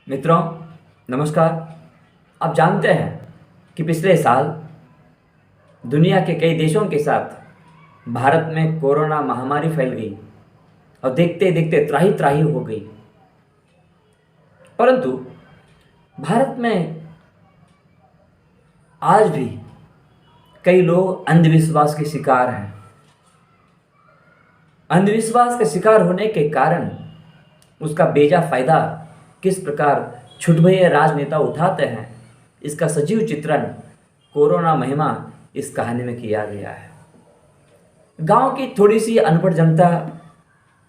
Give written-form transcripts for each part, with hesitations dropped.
मित्रों, नमस्कार। आप जानते हैं कि पिछले साल दुनिया के कई देशों के साथ भारत में कोरोना महामारी फैल गई और देखते देखते त्राही त्राही हो गई। परंतु भारत में आज भी कई लोग अंधविश्वास के शिकार हैं। अंधविश्वास के शिकार होने के कारण उसका बेजा फायदा किस प्रकार छुटभैया राजनेता उठाते हैं, इसका सजीव चित्रण कोरोना महिमा इस कहानी में किया गया है। गांव की थोड़ी सी अनपढ़ जनता,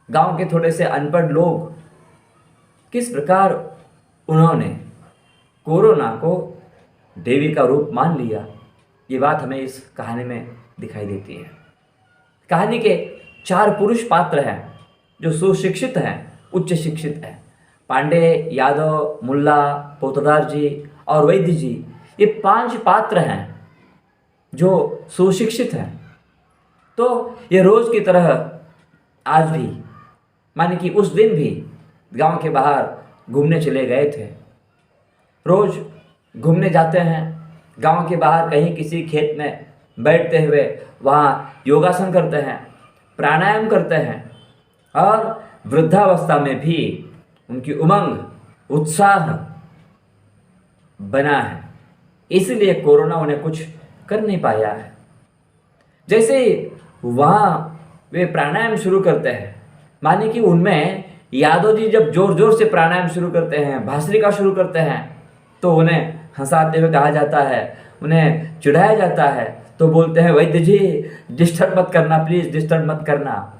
गांव के थोड़े से अनपढ़ लोग किस प्रकार उन्होंने कोरोना को देवी का रूप मान लिया, ये बात हमें इस कहानी में दिखाई देती है। कहानी के 4 पुरुष पात्र हैं जो सुशिक्षित हैं, उच्च शिक्षित हैं। पांडे, यादव, मुल्ला, पोतदार जी और वैद्य जी, ये 5 पात्र हैं जो सुशिक्षित हैं। तो ये रोज की तरह आज भी, माने कि उस दिन भी गांव के बाहर घूमने चले गए थे। रोज घूमने जाते हैं, गांव के बाहर कहीं किसी खेत में बैठते हुए वहाँ योगासन करते हैं, प्राणायाम करते हैं और वृद्धावस्था में भी उनकी उमंग, उत्साह बना है। इसलिए कोरोना उन्हें कुछ कर नहीं पाया है। जैसे वहाँ वे प्राणायाम शुरू करते हैं, माने कि उनमें यादव जी जब जोर जोर से प्राणायाम शुरू करते हैं, भास्त्रिका शुरू करते हैं, तो उन्हें हंसाते हुए कहा जाता है, उन्हें चिढ़ाया जाता है। तो बोलते हैं, वैद्य जी डिस्टर्ब मत करना, प्लीज़ डिस्टर्ब मत करना।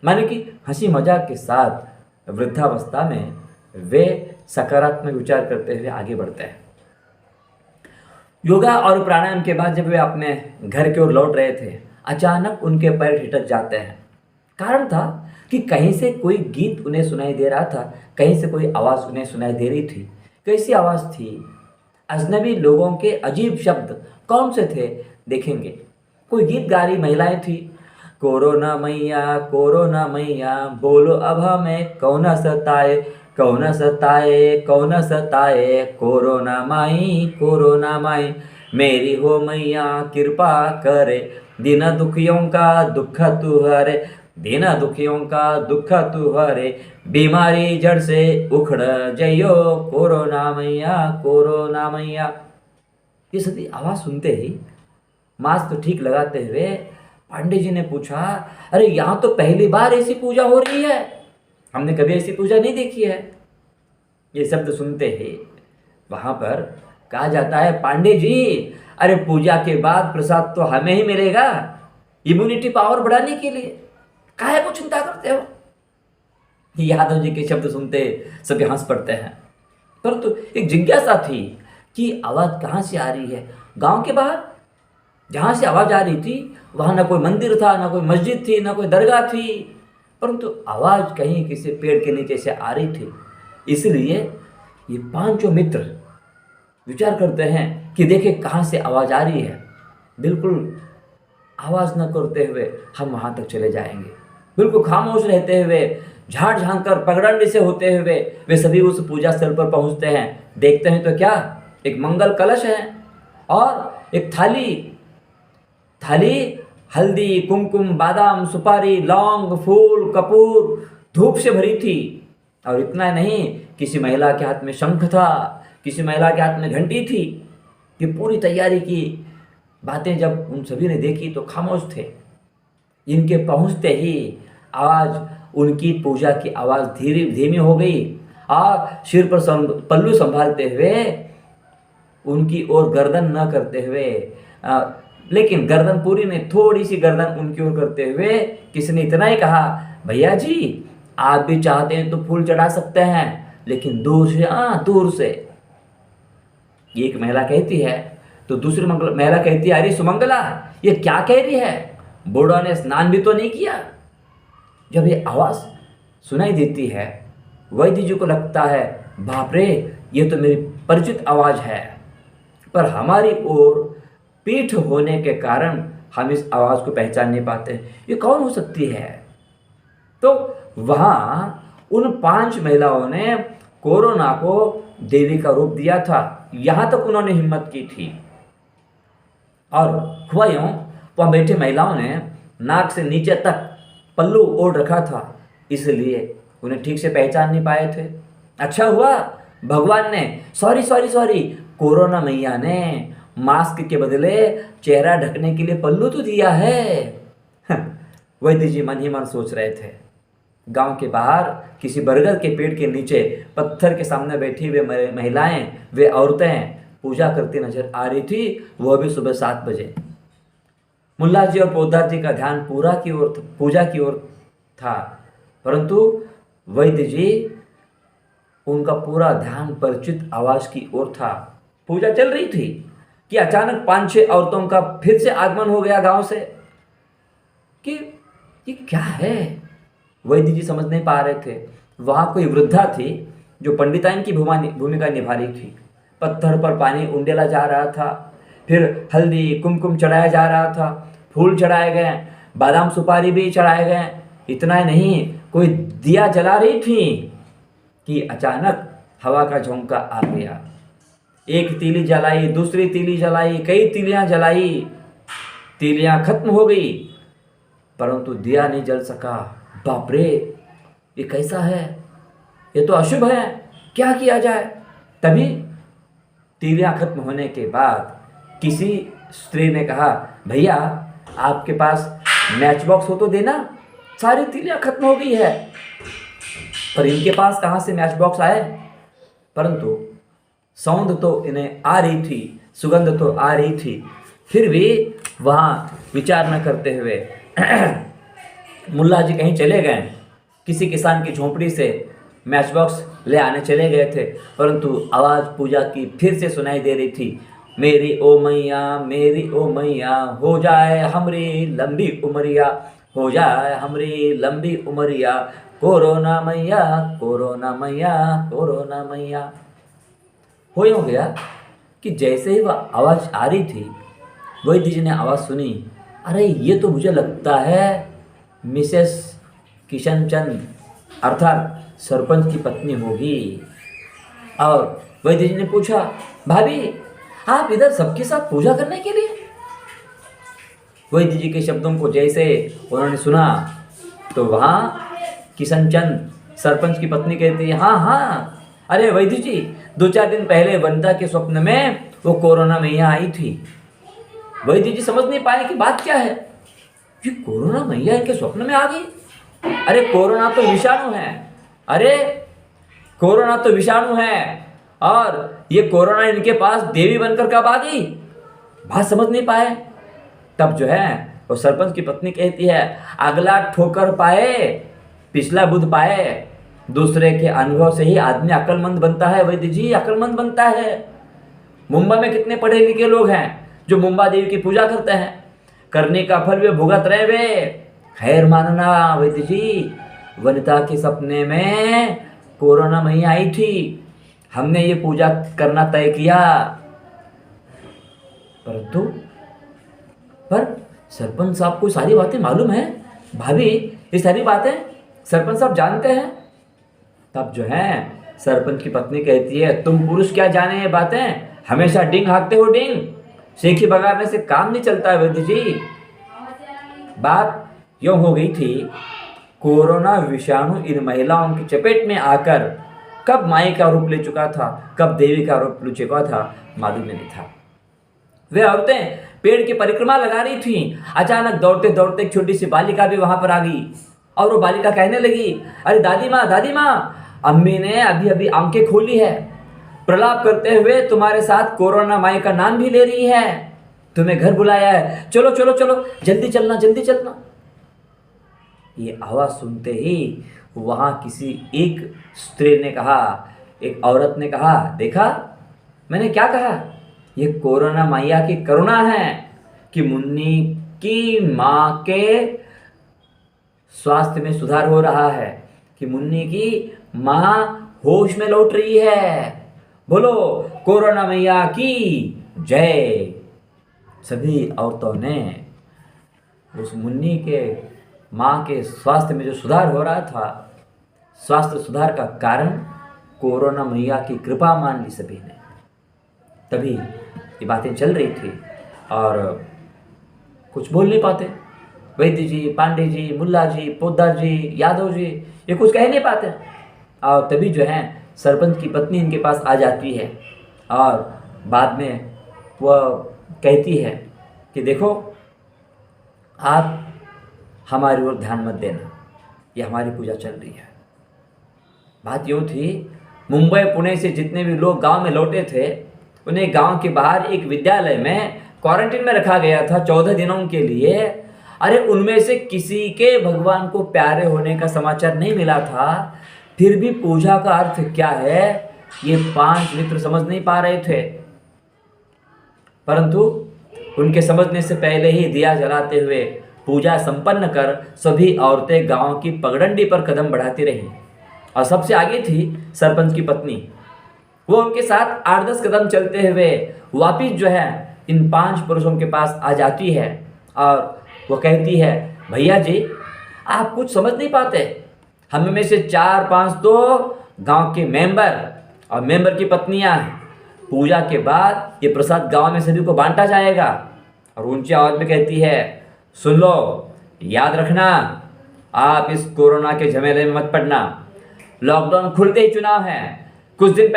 माने कि हंसी मजाक के साथ वृद्धावस्था में वे सकारात्मक विचार करते हुए आगे बढ़ते हैं। योगा और प्राणायाम के बाद जब वे अपने घर की ओर लौट रहे थे, अचानक उनके पैर ठिठक जाते हैं। कारण था कि कहीं से कोई गीत उन्हें सुनाई दे रहा था, कहीं से कोई आवाज़ उन्हें सुनाई दे रही थी। कैसी आवाज़ थी? अजनबी लोगों के अजीब शब्द। कौन से थे? देखेंगे। कोई गीत गा रही महिलाएं थी, कोरोना मैया बोलो अब हमें कौन सताए, कौन सताए, कौन सताए, कोरोना माई मेरी हो मैया कृपा करे, दीन दुखियों का दुख तू हरे, दीन दुखियों का दुख तू हरे, बीमारी जड़ से उखड़ जइयो, कोरोना मैया, कोरोना मैया। ये सभी आवाज़ सुनते ही मास्क तो ठीक लगाते हुए पांडे जी ने पूछा, अरे यहाँ तो पहली बार ऐसी पूजा हो रही है, हमने कभी ऐसी पूजा नहीं देखी है। ये शब्द सुनते ही वहाँ पर कहा जाता है, पांडे जी अरे पूजा के बाद प्रसाद तो हमें ही मिलेगा, इम्यूनिटी पावर बढ़ाने के लिए, काहे को चिंता करते हो। यादव जी के शब्द सुनते सभी हंस पड़ते हैं। परंतु एक जिज्ञासा थी कि आवाज़ कहाँ से आ रही है। गांव के बाहर जहाँ से आवाज़ आ रही थी वहाँ ना कोई मंदिर था, ना कोई मस्जिद थी, ना कोई दरगाह थी, परंतु आवाज़ कहीं किसी पेड़ के नीचे से आ रही थी। इसलिए ये 5 मित्र विचार करते हैं कि देखे कहाँ से आवाज़ आ रही है। बिल्कुल आवाज़ न करते हुए हम वहाँ तक चले जाएंगे। बिल्कुल खामोश रहते हुए, झाड़ झांक कर पगडंडी से होते हुए वे सभी उस पूजा स्थल पर पहुँचते हैं। देखते हैं तो क्या, एक मंगल कलश है और एक थाली हल्दी, कुमकुम, बादाम, सुपारी, लौंग, फूल, कपूर, धूप से भरी थी। और इतना नहीं, किसी महिला के हाथ में शंख था, किसी महिला के हाथ में घंटी थी। ये पूरी तैयारी की बातें जब उन सभी ने देखी तो खामोश थे। इनके पहुंचते ही आवाज़, उनकी पूजा की आवाज़ धीमी हो गई और सिर पर पल्लू संभालते हुए, उनकी ओर गर्दन न करते हुए, लेकिन गर्दन पूरी नहीं, थोड़ी सी गर्दन उनकी ओर करते हुए किसी ने इतना ही कहा, भैया जी आप भी चाहते हैं तो फूल चढ़ा सकते हैं, लेकिन दूर से, दूर से। एक महिला कहती है तो दूसरी महिला कहती है, अरे सुमंगला ये क्या कह रही है, बूढ़ा ने स्नान भी तो नहीं किया। जब ये आवाज़ सुनाई देती है, वैद्य जी को लगता है, बाप रे ये तो मेरी परिचित आवाज़ है, पर हमारी ओर पीठ होने के कारण हम इस आवाज़ को पहचान नहीं पाते, ये कौन हो सकती है। तो वहाँ उन 5 महिलाओं ने कोरोना को देवी का रूप दिया था, यहाँ तक उन्होंने हिम्मत की थी। और हुआ यूँ, वहाँ बैठे महिलाओं ने नाक से नीचे तक पल्लू ओढ़ रखा था, इसलिए उन्हें ठीक से पहचान नहीं पाए थे। अच्छा हुआ भगवान ने, सॉरी सॉरी सॉरी, कोरोना मैया ने मास्क के बदले चेहरा ढकने के लिए पल्लू तो दिया है। वैद्य जी मन ही मन सोच रहे थे। गांव के बाहर किसी बरगद के पेड़ के नीचे पत्थर के सामने बैठी हुई महिलाएं, वे औरतें पूजा करती नजर आ रही थी, वह भी सुबह 7 बजे। मुल्ला जी और पोदार जी का ध्यान पूजा की ओर था, परंतु वैद्य जी उनका पूरा ध्यान परिचित आवाज की ओर था। पूजा चल रही थी कि अचानक 5-6 औरतों का फिर से आगमन हो गया गांव से। कि ये क्या है, वैद्य जी समझ नहीं पा रहे थे। वहां कोई वृद्धा थी जो पंडिताइन की भूमिका निभा रही थी। पत्थर पर पानी उंडेला जा रहा था, फिर हल्दी कुमकुम चढ़ाया जा रहा था, फूल चढ़ाए गए, बादाम सुपारी भी चढ़ाए गए। इतना ही नहीं, कोई दिया जला रही थी कि अचानक हवा का झोंका आ गया। एक तीली जलाई, दूसरी तीली जलाई, कई तीलियां जलाई, तीलियां खत्म हो गई, परंतु दिया नहीं जल सका। बाप रे, ये कैसा है, ये तो अशुभ है, क्या किया जाए। तभी तीलियां खत्म होने के बाद किसी स्त्री ने कहा, भैया आपके पास मैच बॉक्स हो तो देना, सारी तीलियां खत्म हो गई है। पर इनके पास कहाँ से मैच बॉक्स आए, परंतु सौंध तो इन्हें आ रही थी, सुगंध तो आ रही थी, फिर भी वहाँ विचार न करते हुए मुल्ला जी कहीं चले गए, किसी किसान की झोंपड़ी से मैच बॉक्स ले आने चले गए थे, परंतु आवाज़ पूजा की फिर से सुनाई दे रही थी, मेरी ओ मैया, मेरी ओ मैया, हो जाए हमरी लंबी उमरिया, हो जाए हमरी लंबी उमरिया, कोरोना मैया, कोरोना मैया, कोरोना मैया। हो यूँ गया कि जैसे ही वह आवाज़ आ रही थी, वैद्य जी ने आवाज़ सुनी, अरे ये तो मुझे लगता है मिसेस किशनचंद अर्थात सरपंच की पत्नी होगी। और वैद्य जी ने पूछा, भाभी आप इधर सबके साथ पूजा करने के लिए? वैद्य जी के शब्दों को जैसे उन्होंने सुना तो वहाँ किशनचंद सरपंच की पत्नी कहती है, हाँ हाँ, अरे वैद्य जी 2-4 दिन पहले वनिता के स्वप्न में वो कोरोना मैया आई थी। वैद्य जी समझ नहीं पाए कि बात क्या है, कि कोरोना मैया इनके स्वप्न में आ गई। अरे कोरोना तो विषाणु है, अरे कोरोना तो विषाणु है, और ये कोरोना इनके पास देवी बनकर कब आ गई, बात समझ नहीं पाए। तब जो है वो सरपंच की पत्नी कहती है, अगला ठोकर पाए पिछला बुध पाए, दूसरे के अनुभव से ही आदमी अक्लमंद बनता है वैद्य जी, अक्लमंद बनता है। मुंबई में कितने पढ़े लिखे लोग हैं जो मुंबा देवी की पूजा करते हैं, करने का फल वे भुगत रहे वे। खैर मानना वैद्य जी, वनिता के सपने में कोरोना मैया आई थी, हमने ये पूजा करना तय किया। परंतु पर सरपंच साहब को सारी बातें मालूम है, भाभी ये सारी बातें सरपंच साहब जानते हैं। तब जो है सरपंच की पत्नी कहती है, तुम पुरुष क्या जाने ये बातें, हमेशा डिंग हाँकते हो डिंग, सेखी बगाड़ने से काम नहीं चलता है वैद्य जी। बात यूँ हो गई थी, कोरोना विषाणु इन महिलाओं की चपेट में आकर कब माई का रूप ले चुका था, कब देवी का रूप ले चुका था, मालूम नहीं था। वे औरतें पेड़ की परिक्रमा लगा रही थीं, अचानक दौड़ते दौड़ते एक छोटी सी बालिका भी वहां पर आ गई, और वो बालिका कहने लगी, अरे दादी माँ, अम्मी ने अभी अभी आंखें खोली है, प्रलाप करते हुए तुम्हारे साथ कोरोना माई का नाम भी ले रही है, तुम्हें घर बुलाया है, चलो चलो चलो, जल्दी चलना जल्दी चलना। ये आवाज़ सुनते ही वहाँ किसी एक स्त्री ने कहा, एक औरत ने कहा, देखा मैंने क्या कहा, ये कोरोना मैया की करुणा है कि मुन्नी की माँ के स्वास्थ्य में सुधार हो रहा है, कि मुन्नी की माँ होश में लौट रही है। बोलो कोरोना मैया की जय। सभी औरतों ने उस मुन्नी के माँ के स्वास्थ्य में जो सुधार हो रहा था, स्वास्थ्य सुधार का कारण कोरोना मैया की कृपा मान ली सभी ने। तभी ये बातें चल रही थी और कुछ बोल नहीं पाते। वैद्य जी, पांडे जी, मुल्ला जी, पोद्दार जी, यादव जी, ये कुछ कह नहीं पाते। और तभी जो है सरपंच की पत्नी इनके पास आ जाती है और बाद में वह कहती है कि देखो, आप हमारी ओर ध्यान मत देना, ये हमारी पूजा चल रही है। बात यूँ थी, मुंबई पुणे से जितने भी लोग गांव में लौटे थे, उन्हें गांव के बाहर एक विद्यालय में क्वारंटीन में रखा गया था 14 दिनों के लिए। अरे उनमें से किसी के भगवान को प्यारे होने का समाचार नहीं मिला था। फिर भी पूजा का अर्थ क्या है ये 5 मित्र समझ नहीं पा रहे थे। परंतु उनके समझने से पहले ही दिया जलाते हुए पूजा संपन्न कर सभी औरतें गांव की पगडंडी पर कदम बढ़ाती रहीं और सबसे आगे थी सरपंच की पत्नी। वो उनके साथ 8-10 कदम चलते हुए वापिस जो है इन 5 पुरुषों के पास आ जाती है और वो कहती है, भैया जी आप कुछ समझ नहीं पाते, हम में से 4-5 तो गांव के मेंबर और मेंबर की पत्नियां हैं। पूजा के बाद ये प्रसाद गांव में सभी को बांटा जाएगा। और ऊंची आवाज में कहती है, सुन लो, याद रखना, आप इस कोरोना के झमेले में मत पड़ना। लॉकडाउन खुलते ही चुनाव है। कुछ दिन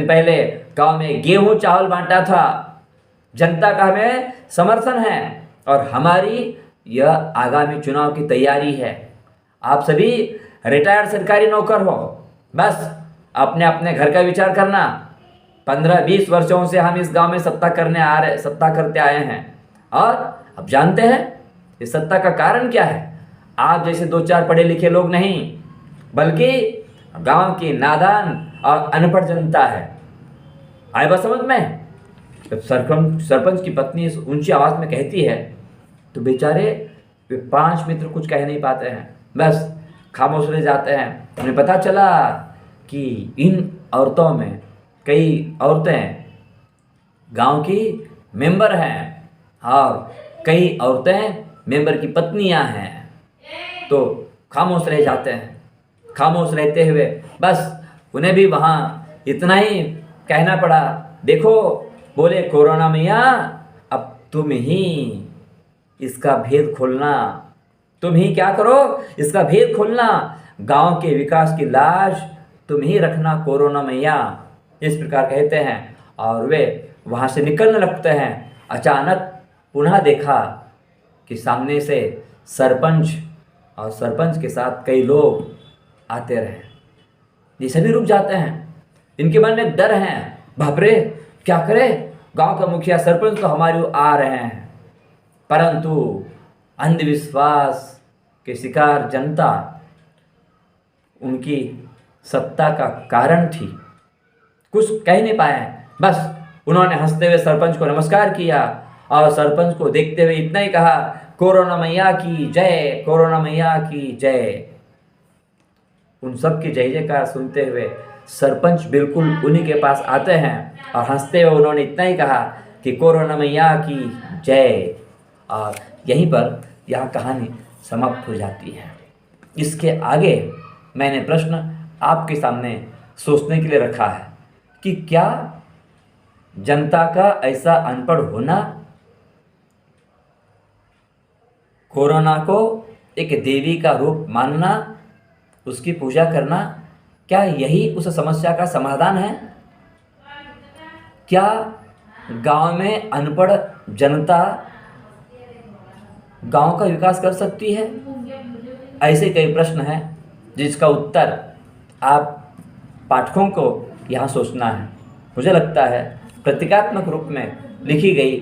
पहले गांव में गेहूं चावल बांटा था। जनता का हमें समर्थन है और हमारी यह आगामी चुनाव की तैयारी है। आप सभी रिटायर्ड सरकारी नौकर हो, बस अपने अपने घर का विचार करना। 15-20 वर्षों से हम इस गांव में सत्ता करते आए हैं और अब जानते हैं इस सत्ता का कारण क्या है। आप जैसे 2-4 पढ़े लिखे लोग नहीं, बल्कि गांव की नादान और अनपढ़ जनता है। आए बात समझ में? जब सरपंच की पत्नी इस ऊंची आवाज में कहती है तो बेचारे वे 5 मित्र कुछ कह नहीं पाते हैं, बस खामोश रह जाते हैं। उन्हें पता चला कि इन औरतों में कई औरतें गांव की मेंबर हैं और कई औरतें मेंबर की पत्नियां हैं। तो खामोश रह जाते हैं। खामोश रहते हुए बस उन्हें भी वहाँ इतना ही कहना पड़ा, देखो बोले कोरोना मैया, अब तुम ही इसका भेद खोलना, तुम ही क्या करो, इसका भेद खोलना। गांव के विकास की लाज तुम ही रखना कोरोना मैया, इस प्रकार कहते हैं और वे वहाँ से निकलने लगते हैं। अचानक पुनः देखा कि सामने से सरपंच और सरपंच के साथ कई लोग आते रहे। ये सभी रुक जाते हैं। इनके मन में डर है, बाप रे क्या करे, गांव का मुखिया सरपंच तो हमारे ओर आ रहे हैं। परंतु अंधविश्वास के शिकार जनता उनकी सत्ता का कारण थी, कुछ कह नहीं पाए। बस उन्होंने हंसते हुए सरपंच को नमस्कार किया और सरपंच को देखते हुए इतना ही कहा, कोरोना मैया की जय, कोरोना मैया की जय। उन सब की जय जयकार सुनते हुए सरपंच बिल्कुल उन्हीं के पास आते हैं और हंसते हुए उन्होंने इतना ही कहा कि कोरोना मैया की जय। और यहीं पर यह कहानी समाप्त हो जाती है। इसके आगे मैंने प्रश्न आपके सामने सोचने के लिए रखा है कि क्या जनता का ऐसा अनपढ़ होना, कोरोना को एक देवी का रूप मानना, उसकी पूजा करना, क्या यही उस समस्या का समाधान है? क्या गांव में अनपढ़ जनता गांव का विकास कर सकती है? ऐसे कई प्रश्न हैं जिसका उत्तर आप पाठकों को यहाँ सोचना है। मुझे लगता है प्रतीकात्मक रूप में लिखी गई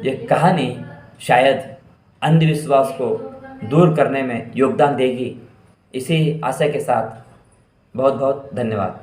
ये कहानी शायद अंधविश्वास को दूर करने में योगदान देगी। इसी आशय के साथ बहुत बहुत धन्यवाद।